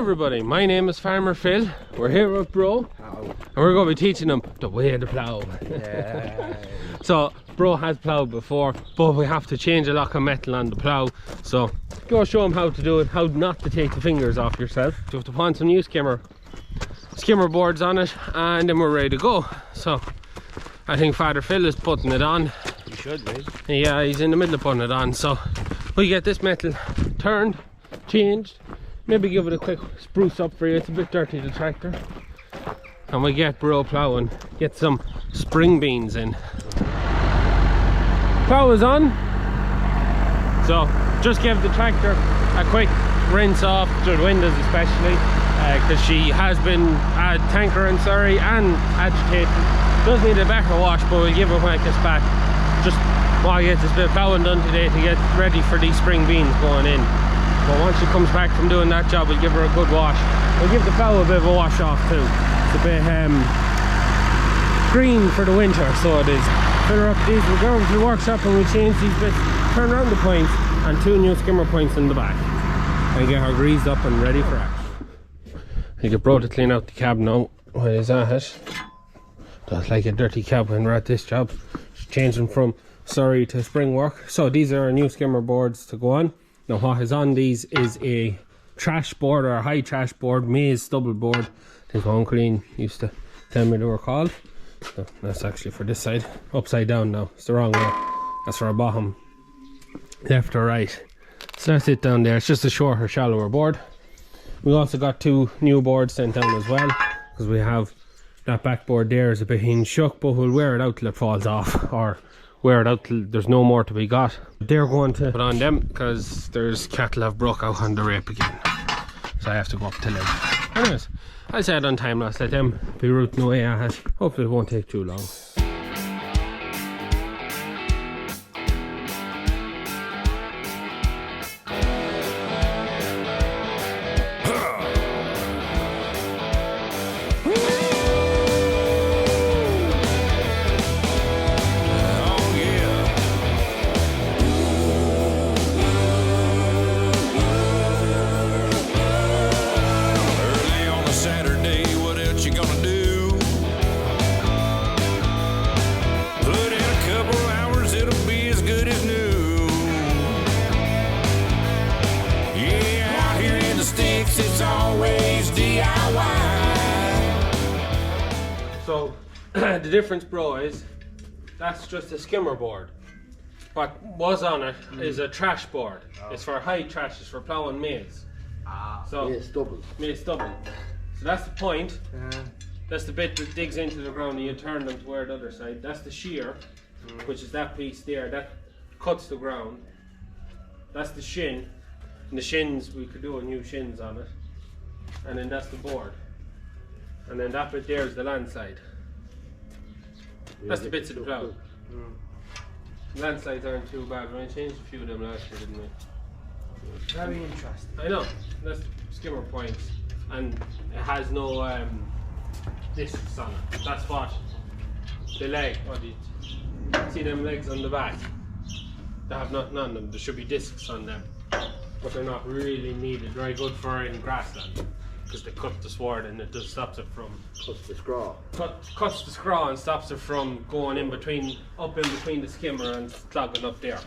everybody, my name is Farmer Phil. We're here with Bro. And we're going to be teaching them the way to plough. Yeah. So Bro has ploughed before, but we have to change a lock of metal on the plough. So go show him how to do it, how not to take the fingers off yourself. You have to put some new skimmer boards on it, and then we're ready to go. So I think Father Phil is putting it on. You should be. Yeah, he's in the middle of putting it on. So we get this metal turned, changed, maybe give it a quick spruce up for you. It's a bit dirty, the tractor. And we get Bro ploughing, get some spring beans in. Plough is on. So just give the tractor a quick rinse off, through the windows especially, because she has been tankering, sorry, and agitated. Does need a better wash, but we'll give her when it gets back. Just while I get this bit of ploughing done today to get ready for these spring beans going in. But once she comes back from doing that job, we'll give her a good wash. We'll give the plough a bit of a wash off too. It's a bit green for the winter, so it is. Fill her up these, we'll go over to the workshop and we'll change these bits, turn around the points, and 2 new skimmer points in the back. And get her greased up and ready for action. You get Bro to clean out the cab now while he's at it. Don't like a dirty cab when we're at this job. Just changing from Surrey to spring work. So these are our new skimmer boards to go on. Now what is on these is a trash board, or a high trash board, maize stubble board. I think my uncle Ian used to tell me they were called. So that's actually for this side. Upside down now, it's the wrong way. That's for our bottom, left or right. So that's it down there. It's just a shorter, shallower board. We also got 2 new boards sent down as well, because we have that backboard there is a bit hinge shook, but we'll wear it out till it falls off, or wear it out till there's no more to be got. They're going to put on them because there's cattle have broke out on the rape again, so I have to go up to them. Anyways, I said on time last, let them be rooting away at it. Hopefully it won't take too long. So the difference, Bro, is that's just a skimmer board. What was on it is a trash board. It's for high trash, it's for ploughing maize. So maize stubble. Maize stubble. So that's the point. That's the bit that digs into the ground and you turn them to where the other side. That's the shear, which is that piece there. That cuts the ground. That's the shin. And the shins, we could do a new shins on it. And then that's the board. And then that bit there is the landside. That's the bits of the plough. Landslides aren't too bad. We changed a few of them last year, didn't we? Very interesting. I know. That's skimmer points. And it has no discs on it. That's what the leg, see them legs on the back? They have nothing on them. There should be discs on them. But they're not really needed. Very good for in grassland, because they cut the sward and it just stops it from cuts the scraw and stops it from going in between, up in between the skimmer and clogging up there.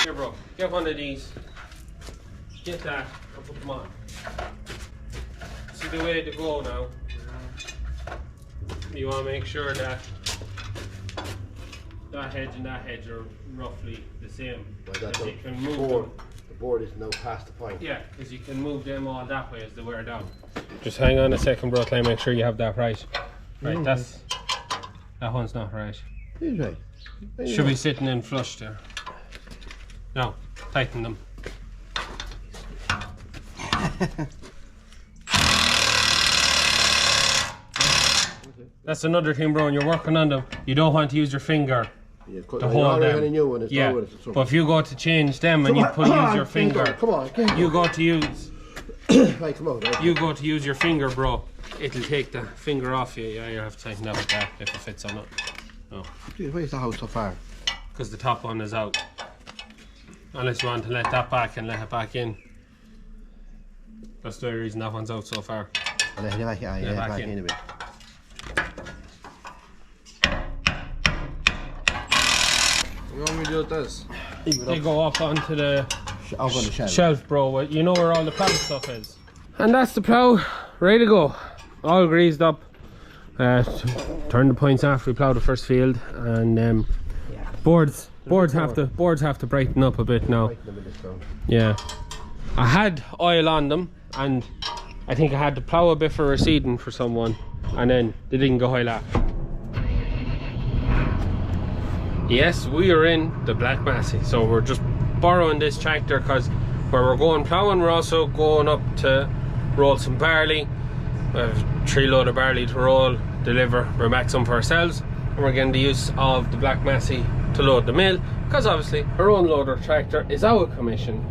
Here, Bro, get one of these, get that and put them on. See the way to go now. You want to make sure that that hedge and that hedge are roughly the same. Well, you can move them. The board is now past the point. Yeah, because you can move them all that way as they wear down. Just hang on a second, Bro, till I make sure you have that right. Right, that one's not right. It's right. Should be sitting in flush there. Now, tighten them. That's another thing, Bro, when you're working on them, you don't want to use your finger to hold them. New one, yeah, but if you go to change them and you use your finger, you go to use right, come on, right. You go to use your finger, Bro, it'll take the finger off you. Yeah, you have to tighten that with that if it fits on it. No. Dude, where's the house so far? Because the top one is out. Unless you want to let that back and let it back in. That's the only reason that one's out so far. I'll let it back, back in a bit. You want me to do this? They go up onto the Up on the shelf. shelf, bro. You know where all the plough stuff is. And that's the plough, ready to go. All greased up. Turn the points after we plough the first field, and boards have to brighten up a bit now. Yeah, I had oil on them, and I think I had to plough a bit for receding for someone, and then they didn't go oil after. Yes, we are in the Black Massey, so we're just borrowing this tractor because where we're going ploughing, we're also going up to roll some barley. We have 3 load of barley to roll, deliver, we're back some for ourselves, and we're getting the use of the Black Massey to load the mill, because obviously our own loader tractor is out of commission,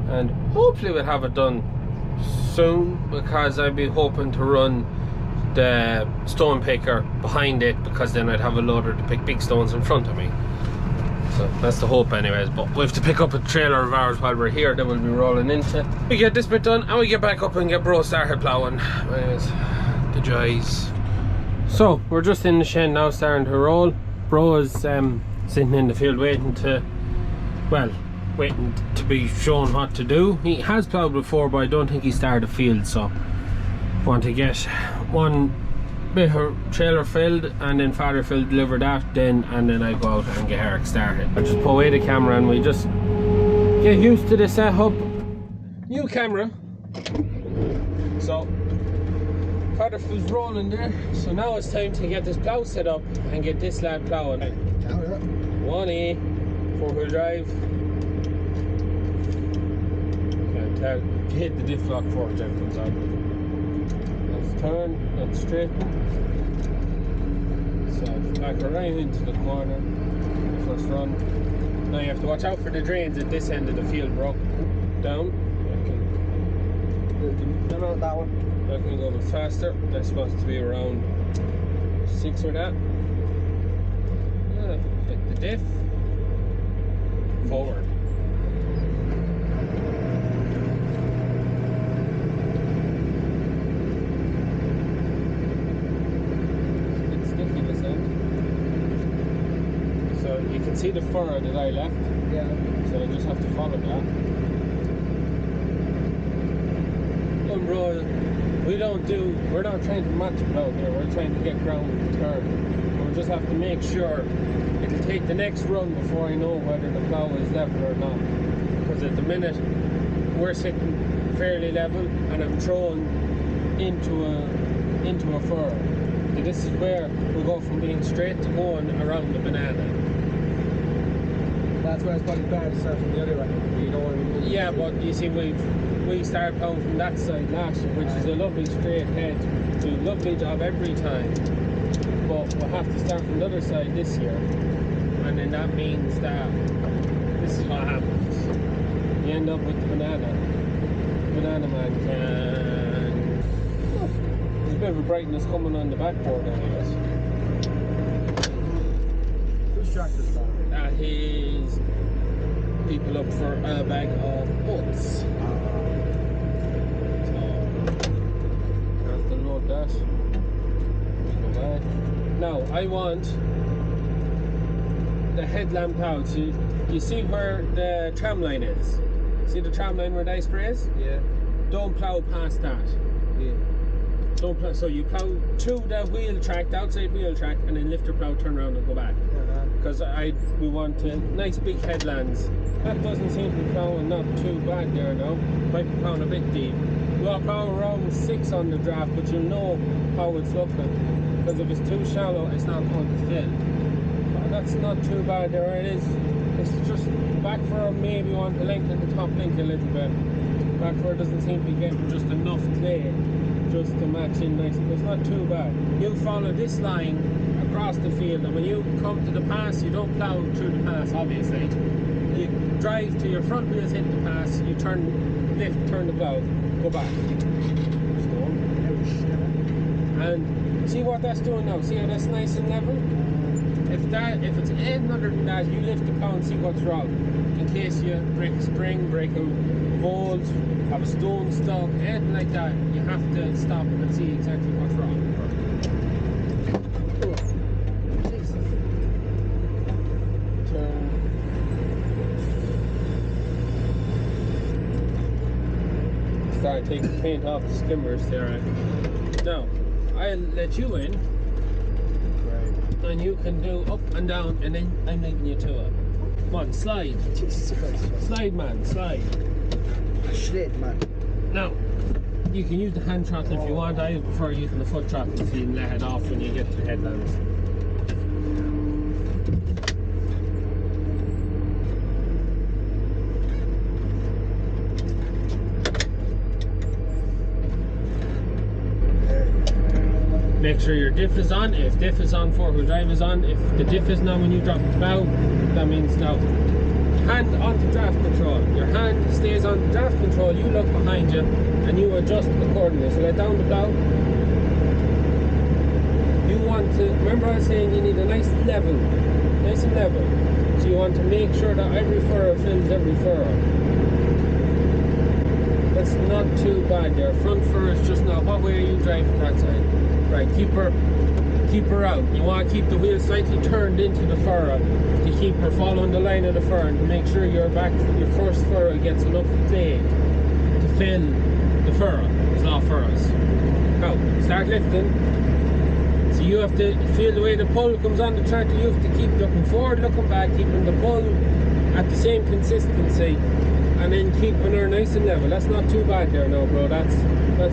and hopefully we'll have it done soon, because I'd be hoping to run the stone picker behind it, because then I'd have a loader to pick big stones in front of me. So that's the hope anyways, but we have to pick up a trailer of ours while we're here that we'll be rolling into. We get this bit done and we get back up and get bro started ploughing. Anyways, the joys. So we're just in the shed now starting to roll. Bro is sitting in the field waiting to be shown what to do. He has ploughed before, but I don't think he started the field, so want to get one bit of trailer filled and then father fill deliver that, and then I go out and get Eric started. I just pull away the camera and we just get used to the setup. New camera. So father fill's rolling there, so now it's time to get this plough set up and get this lad ploughing. 1A 4-wheel drive. Can't tell. Hit the diff lock before it comes out. Let's turn, let's straighten. So back right into the corner, the first run. Now you have to watch out for the drains at this end of the field, bro. Down. No, that one. That can go a bit faster. That's supposed to be around 6 or that. Hit the diff. Forward. You can see the furrow that I left, so I just have to follow that. And bro, we're not trying to match plough here, we're trying to get ground with the turn. We just have to make sure it'll take the next run before I know whether the plough is level or not. Because at the minute, we're sitting fairly level and I'm thrown into a furrow. So this is where we go from being straight to going around the banana. That's why it's probably bad to start from the other way. You don't want to. Yeah, but you see, we started ploughing from that side last year, which is a lovely straight head. Do a lovely job every time. But we'll have to start from the other side this year, and then that means that this is what happens. You end up with the banana. Banana man can. Oh, there's a bit of a brightness coming on the backboard, anyways. Whose tractor's that? That is people up for a bag of oats. So have to load that. Go back. Now I want the headlamp out. So you see where the tram line is? See the tram line where the ice spray is? Yeah. Don't plough past that. Yeah. Don't plough. So you plough to the wheel track, the outside wheel track, and then lift your plough, turn around, and go back. Because we want nice big headlands. That doesn't seem to be ploughing not too bad there now. Might be ploughing a bit deep. We'll plough around 6 on the draft, but you'll know how it's looking. Because if it's too shallow, it's not going to fill. But that's not too bad there. It is. It's just back for maybe want to lengthen the top link a little bit. Back for it doesn't seem to be getting just enough clay just to match in nicely. It's not too bad. You follow this line across the field, and when you come to the pass, you don't plough through the pass, obviously. You drive to your front wheels, hit the pass, you lift, turn the plough, go back. And see what that's doing now? See how that's nice and level? If it's anything other than that, you lift the plough and see what's wrong. in case you break a spring, break a bolt, have a stone stuck, anything like that, you have to stop and see exactly what's wrong. Jesus. Turn. Start taking paint off the skimmers there. Now, I'll let you in. Right. And you can do up and down, and then I'm leaving you to it. Come on, slide. Jesus Christ. Slide, man, slide. Shit, man. Now, you can use the hand throttle if you want. I prefer using the foot throttle so you can let it off when you get to the headlands. Make sure your diff is on. If diff is on, four-wheel drive is on. If the diff isn't on when you drop the plough, that means now. Hand onto draft control. Your hand stays on draft control. You look behind you and you adjust accordingly. So let down the plough. You want to, remember I was saying you need a nice and level. So you want to make sure that every furrow fills every furrow. That's not too bad there. Front furrow is just now. What way are you driving that side? Right, keep her out. You want to keep the wheel slightly turned into the furrow to keep her following the line of the furrow and to make sure your first furrow gets enough clay to fill the furrow. It's not furrows. Now, start lifting. So you have to feel the way the pull comes on the tractor. You have to keep looking forward, looking back, keeping the pull at the same consistency, and then keeping her nice and level. That's not too bad there now, bro. That's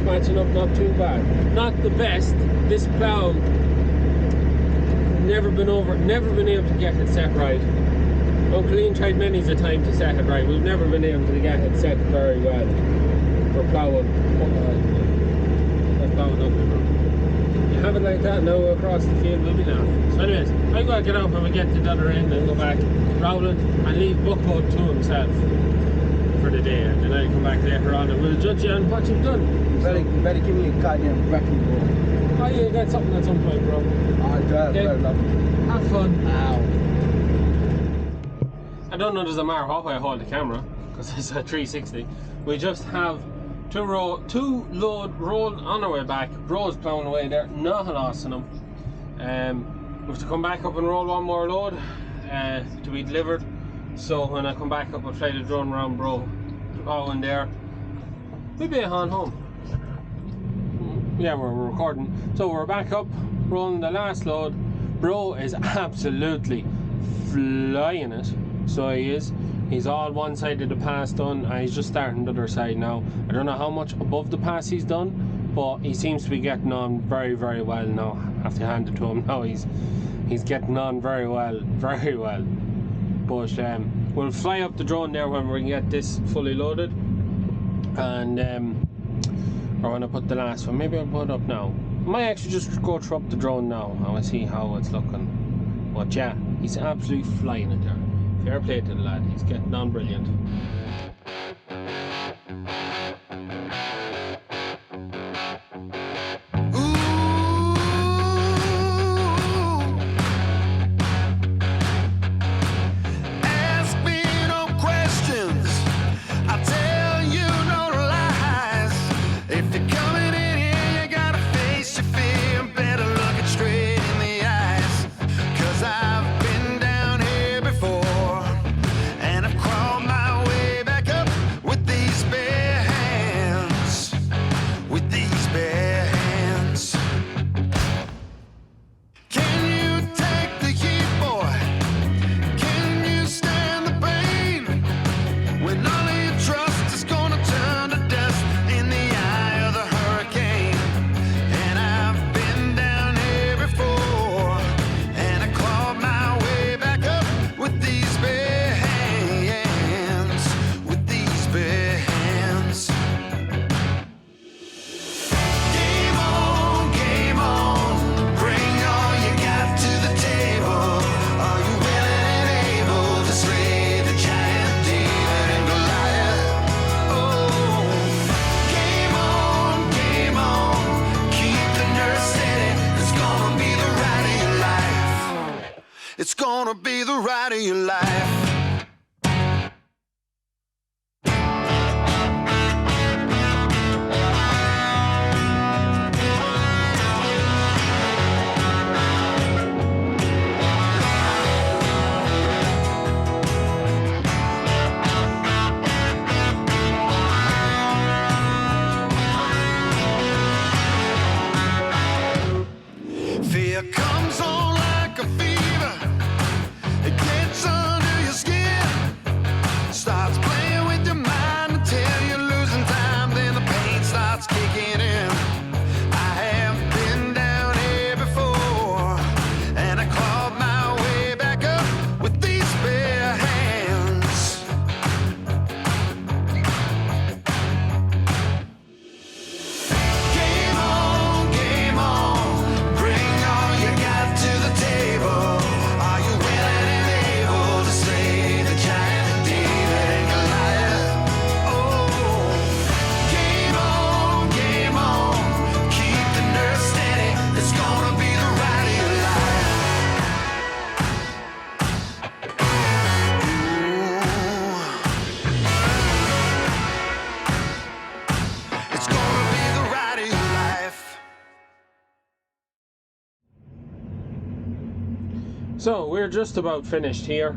matching up not too bad. Not the best. This plough, never been able to get it set right. Uncle Ian tried many a time to set it right. We've never been able to get it set very well for ploughing. That's ploughing up, bro. You have it like that now across the field, we'll be laughing. So anyways, I gotta get out when we get to the other end and go back Rowland and leave Bucko to himself for the day, and then I'll come back later on and we'll judge you on what you've done. You better give me a goddamn wrecking ball. Oh yeah, you got something at some point, bro. I'll drive Okay. right up. Have fun. Ow. I don't know, does it matter what way I hold the camera, because it's a 360. We just have two load roll on our way back. Bro's plowing away there, nothing lost in them. We have to come back up and roll one more load to be delivered. So when I come back up, I'll fly the drone around Bro plowing there. We'll be on home. Yeah, we're recording. So we're back up, rolling the last load. Bro is absolutely flying it. So he is. He's all one side of the pass done, and he's just starting the other side now. I don't know how much above the pass he's done, but he seems to be getting on very, very well now. I have to hand it to him now. He's getting on very well, very well. But we'll fly up the drone there when we get this fully loaded, and or when I put the last one. Maybe I'll put it up now. I might actually just go up the drone now and we'll see how it's looking. But yeah, he's absolutely flying it there. Fair play to the lad, he's getting on brilliant. It's gonna be the ride of your life. So we're just about finished here.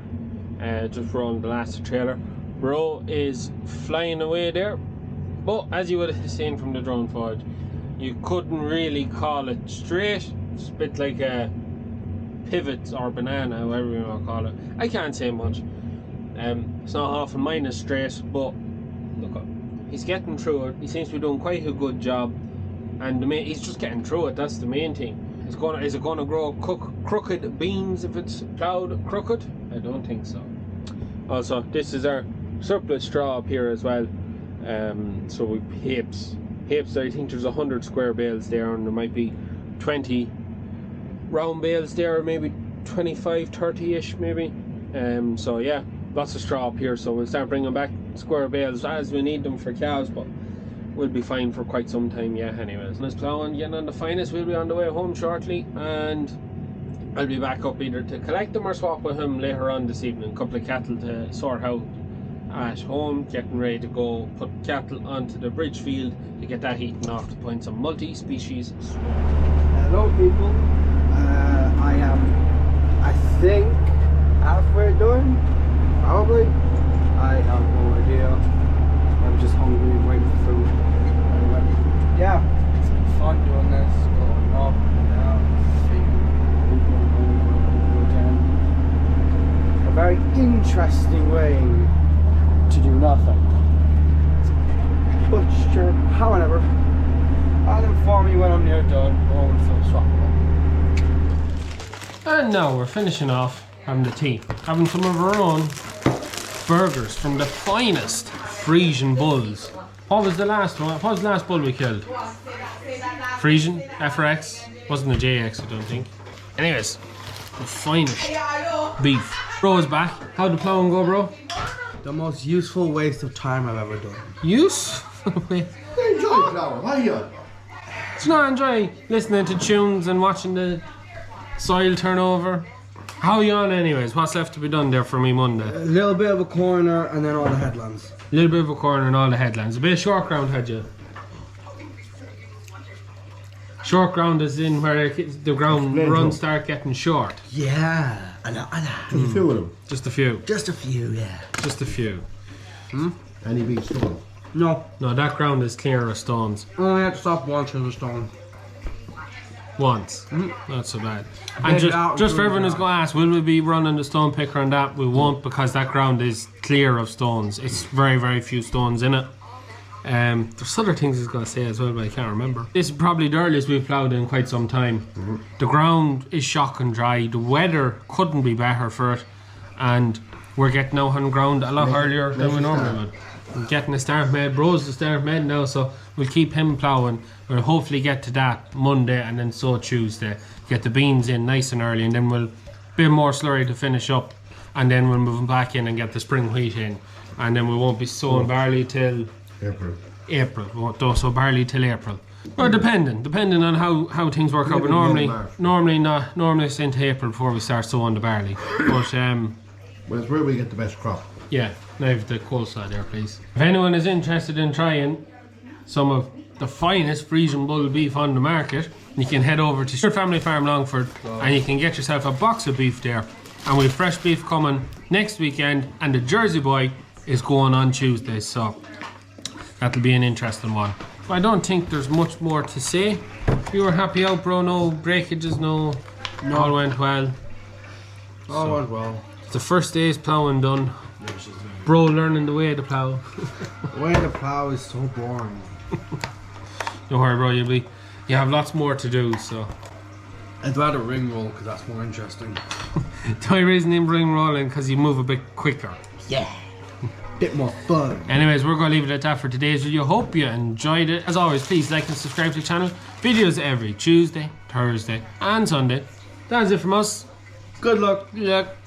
Just rolling the last trailer. Bro is flying away there, but as you would have seen from the drone footage, you couldn't really call it straight. It's a bit like a pivot or banana, however you want to call it. I can't say much. It's not half and mine is straight, but look, he's getting through it. He seems to be doing quite a good job, and he's just getting through it. That's the main thing. Is it going to grow crooked beans if it's ploughed crooked? I don't think so. Also, this is our surplus straw up here as well. So we heaps. I think there's 100 square bales there, and there might be 20 round bales there, maybe 25, 30-ish maybe. So yeah, lots of straw up here. So we'll start bringing back square bales as we need them for cows, but we'll be fine for quite some time, yeah, anyways. Let's plough on, getting on the finest. We'll be on the way home shortly, and I'll be back up either to collect them or swap with him later on this evening. A couple of cattle to sort out at home, getting ready to go put cattle onto the bridge field to get that heating off to find some multi-species. Hello people, I am, I think, halfway done, probably. I have no idea. I'm just hungry and waiting for food. Yeah, it's been fun doing this, going up and down, again. A very interesting way to do nothing. But sure, however, I'll inform you when I'm near done. Going to swap. And now we're finishing off having the tea, having some of our own burgers from the finest Frisian bulls. What was the last one? What was the last bull we killed? Frisian? FRX? Wasn't a JX, I don't think. Anyways, the finest beef. Bro is back. How'd the ploughing go, bro? The most useful waste of time I've ever done. Useful? Enjoy ploughing, why you? Do you not enjoy listening to tunes and watching the soil turn over? How are you on anyways? What's left to be done there for me Monday? A little bit of a corner and then all the headlands. A little bit of a corner and all the headlands. A bit of short ground had you? Short ground is in where the ground runs start getting short. Yeah, I know. Just a few of them. Just a few. Just a few, yeah. Just a few. Any big stone? No. No, that ground is clear of stones. I only had to stop once because of stone. Once. Not so bad. Get And it out just for and everyone who's out. going to ask, will we be running the stone picker on that? We won't, because that ground is clear of stones. It's very, very few stones in it. There's other things I was going to say as well, but I can't remember. This is probably the earliest we've ploughed in quite some time. The ground is shocking dry. The weather couldn't be better for it. And we're getting out on ground a lot earlier than we normally would. I'm getting a start made. Bro's the start made now, so we'll keep him ploughing. We'll hopefully get to that Monday and then sow Tuesday. Get the beans in nice and early, and then we'll bit more slurry to finish up, and then we'll move them back in and get the spring wheat in, and then we won't be sowing barley till April. We won't sow barley till April. Or depending on how things work out. But normally it's into April before we start sowing the barley. But Well, it's where we get the best crop. yeah, now have the coleslaw there, please. If anyone is interested in trying some of the finest Frisian bull beef on the market, you can head over to Stewart Family Farm, Longford, and you can get yourself a box of beef there. And we have fresh beef coming next weekend, and the Jersey Boy is going on Tuesday, so that'll be an interesting one. But I don't think there's much more to say. You were happy out, bro? No breakages, no. All went well. All went well. The first day's ploughing done. Bro learning the way to plough. The way to plough is so boring. Don't worry, bro, you have lots more to do, so. I'd rather ring roll because that's more interesting. The only reason I'm ring rolling because you move a bit quicker. Yeah. Bit more fun. Anyways, we're going to leave it at that for today's video. Hope you enjoyed it. As always, please like and subscribe to the channel. Videos every Tuesday, Thursday and Sunday. That's it from us. Good luck. Good luck.